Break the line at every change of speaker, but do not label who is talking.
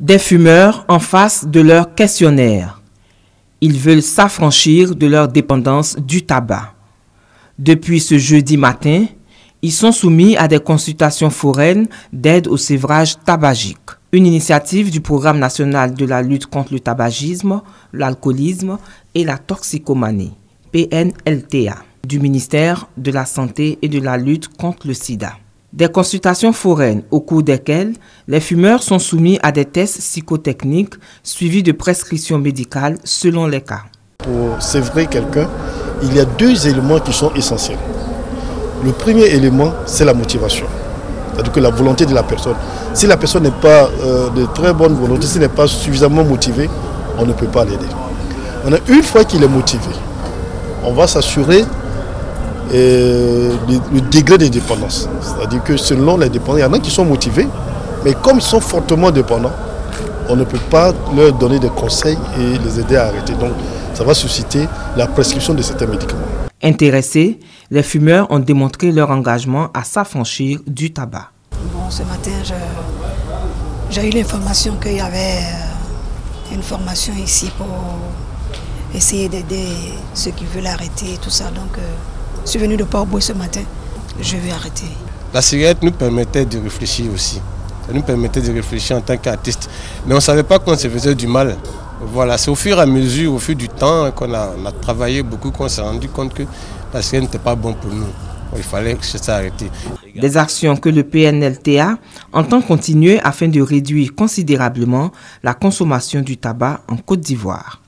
Des fumeurs en face de leur questionnaire. Ils veulent s'affranchir de leur dépendance du tabac. Depuis ce jeudi matin, ils sont soumis à des consultations foraines d'aide au sévrage tabagique. Une initiative du Programme national de la lutte contre le tabagisme, l'alcoolisme et la toxicomanie, PNLTA, du ministère de la Santé et de la lutte contre le sida. Des consultations foraines au cours desquelles les fumeurs sont soumis à des tests psychotechniques suivis de prescriptions médicales selon les cas.
Pour sévrer quelqu'un, il y a 2 éléments qui sont essentiels. Le premier élément, c'est la motivation, c'est-à-dire que la volonté de la personne. Si la personne n'est pas de très bonne volonté, s'il n'est pas suffisamment motivé, on ne peut pas l'aider. Une fois qu'il est motivé, on va s'assurer le degré de dépendance. C'est-à-dire que selon les dépendants, il y en a qui sont motivés, mais comme ils sont fortement dépendants, on ne peut pas leur donner des conseils et les aider à arrêter. Donc ça va susciter la prescription de certains médicaments.
Intéressés, les fumeurs ont démontré leur engagement à s'affranchir du tabac.
Bon, ce matin, j'ai eu l'information qu'il y avait une formation ici pour essayer d'aider ceux qui veulent arrêter et tout ça. Donc, je suis venu de Port-Bouet ce matin. Je vais arrêter.
La cigarette nous permettait de réfléchir aussi. Ça nous permettait de réfléchir en tant qu'artiste. Mais on ne savait pas qu'on se faisait du mal. Voilà, c'est au fur et à mesure, au fil du temps, qu'on a travaillé beaucoup, qu'on s'est rendu compte que la cigarette n'était pas bon pour nous. Il fallait s'arrêter.
Des actions que le PNLTA entend continuer afin de réduire considérablement la consommation du tabac en Côte d'Ivoire.